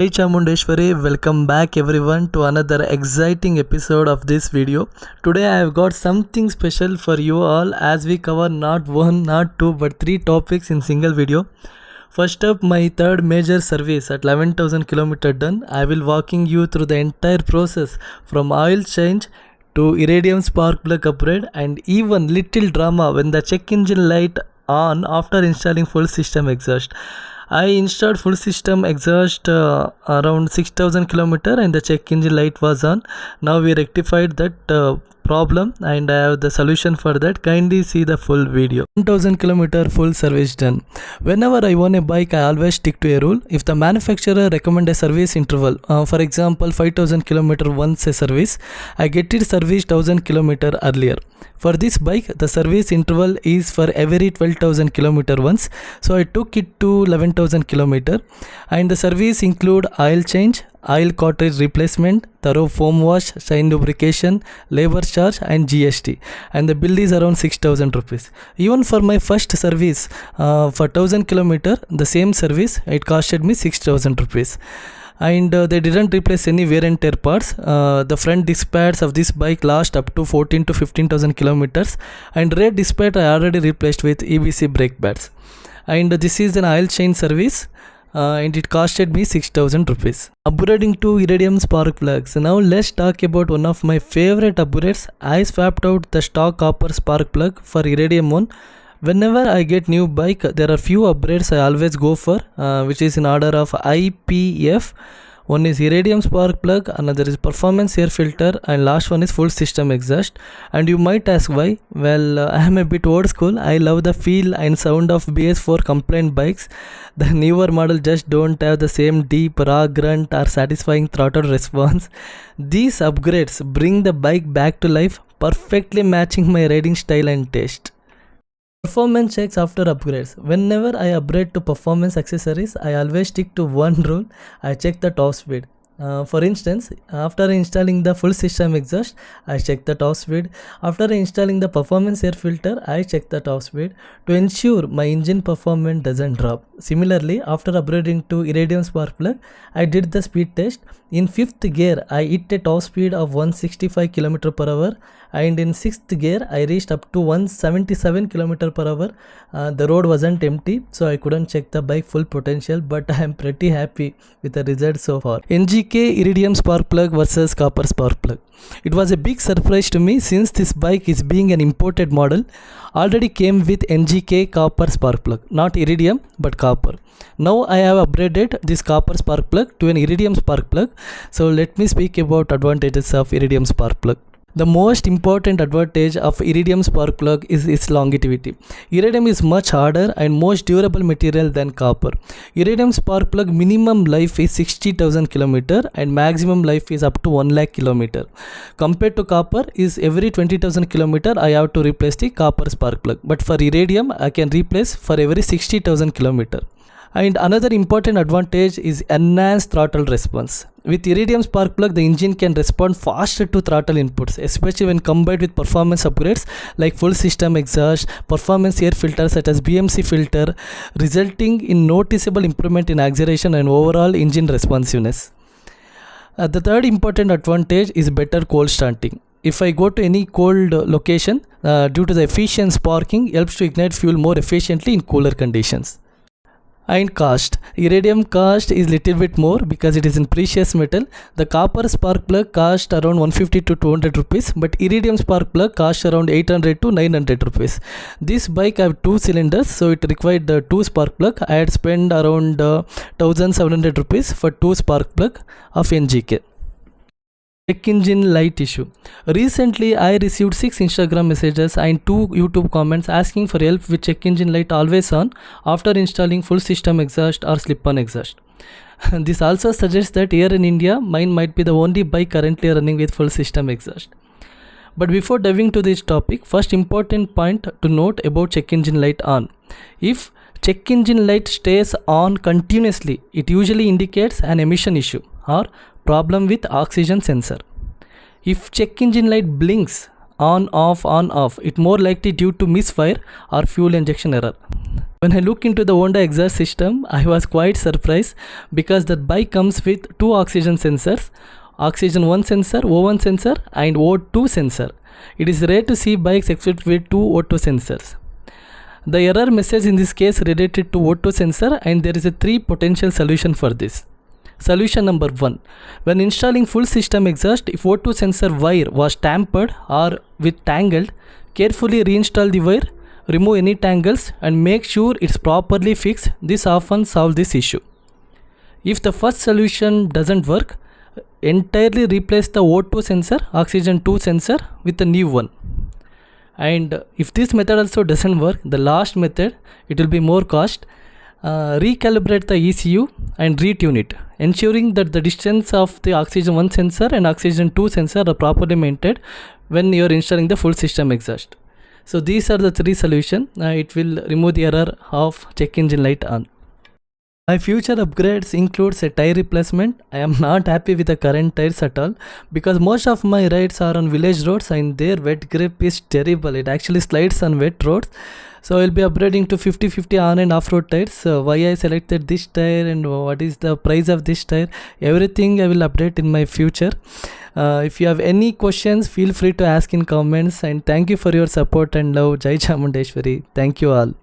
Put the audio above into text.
Hey Chamundeshwari, welcome back everyone to another exciting episode of this video. Today I have got something special for you all as we cover not one, not two, but three topics in single video. First up, my third major service at 11,000 km done. I will walking you through the entire process from oil change to Iridium spark plug upgrade and even little drama when the check engine light on after installing full system exhaust. I installed full system exhaust around 6,000 km and the check engine light was on. Now we rectified that problem and I have the solution for that. Kindly see the full video. 1,000 km full service done. Whenever I own a bike, I always stick to a rule. If the manufacturer recommend a service interval, for example 5,000 km once a service, I get it serviced 1,000 km earlier. For this bike, the service interval is for every 12,000 km once, so I took it to 11,000 km. And the service include oil change, oil cartridge replacement, thorough foam wash, shine lubrication, labor charge and GST. And the bill is around 6,000 rupees. Even for my first service for 1,000 km, the same service, it costed me 6,000 rupees. And they didn't replace any wear and tear parts. The front disc pads of this bike last up to 14 to 15,000 kilometers, and rear disc pad I already replaced with EBC brake pads. And this is an oil change service and it costed me 6,000 rupees. Upgrading to Iridium spark plugs. Now let's talk about one of my favorite upgrades. I swapped out the stock copper spark plug for Iridium one. Whenever I get new bike, there are few upgrades I always go for, which is in order of IPF. One is Iridium spark plug, another is performance air filter, and last one is full system exhaust. And you might ask why? Well, I am a bit old school. I love the feel and sound of BS4 complaint bikes. The newer model just don't have the same deep raw grunt or satisfying throttle response. These upgrades bring the bike back to life, perfectly matching my riding style and taste. Performance checks after upgrades. Whenever I upgrade to performance accessories, I always stick to one rule. I check the top speed. For instance, after installing the full system exhaust, I check the top speed. After installing the performance air filter, I check the top speed to ensure my engine performance doesn't drop. Similarly, after upgrading to Iridium spark plug, I did the speed test. In 5th gear, I hit a top speed of 165 km per hour, and in 6th gear, I reached up to 177 km per hour. The road wasn't empty, so I couldn't check the bike full potential, but I am pretty happy with the result so far. NGK Iridium spark plug versus copper spark plug. It was a big surprise to me since this bike is being an imported model. Already came with NGK copper spark plug, not Iridium but copper. Now I have upgraded this copper spark plug to an Iridium spark plug. So let me speak about advantages of Iridium spark plug. The most important advantage of Iridium spark plug is its longevity. Iridium is much harder and most durable material than copper. Iridium spark plug minimum life is 60,000 km and maximum life is up to 1 lakh km. Compared to copper is every 20,000 km I have to replace the copper spark plug. But for Iridium I can replace for every 60,000 km. And another important advantage is enhanced throttle response. With Iridium spark plug, the engine can respond faster to throttle inputs, especially when combined with performance upgrades like full system exhaust, performance air filter such as BMC filter, resulting in noticeable improvement in acceleration and overall engine responsiveness. The third important advantage is better cold starting. If I go to any cold location, due to the efficient sparking, helps to ignite fuel more efficiently in cooler conditions. And cost. Iridium cost is little bit more because it is in precious metal. The copper spark plug cost around 150 to 200 rupees, but Iridium spark plug cost around 800 to 900 rupees. This bike have 2 cylinders, so it required the 2 spark plug. I had spent around 1,700 rupees for 2 spark plug of NGK. Check engine light issue. Recently, I received 6 Instagram messages and 2 YouTube comments asking for help with check engine light always on after installing full system exhaust or slip-on exhaust. This also suggests that here in India, mine might be the only bike currently running with full system exhaust. But before diving to this topic, first important point to note about check engine light on. If check engine light stays on continuously, it usually indicates an emission issue or problem with oxygen sensor. If check engine light blinks on off, it more likely due to misfire or fuel injection error. When I look into the Honda exhaust system, I was quite surprised because the bike comes with two oxygen sensors, oxygen 1 sensor, O1 sensor and O2 sensor. It is rare to see bikes equipped with two O2 sensors. The error message in this case related to O2 sensor, and there is a 3 potential solution for this. Solution number 1. When installing full system exhaust, if O2 sensor wire was tampered or with tangled, carefully reinstall the wire, remove any tangles and make sure it's properly fixed. This often solves this issue. If the first solution doesn't work, entirely replace the O2 sensor, oxygen 2 sensor with a new one. And if this method also doesn't work, the last method, it will be more cost. Recalibrate the ECU and retune it, ensuring that the distance of the oxygen 1 sensor and oxygen 2 sensor are properly maintained when you are installing the full system exhaust. So these are the 3 solutions. It will remove the error of check engine light on. My future upgrades includes a tire replacement. I am not happy with the current tires at all because most of my rides are on village roads and their wet grip is terrible. It actually slides on wet roads. So I will be upgrading to 50/50 on and off-road tires. Why I selected this tire and what is the price of this tire, everything I will update in my future. If you have any questions, feel free to ask in comments, and thank you for your support and love. Jai Chamundeshwari. Thank you all.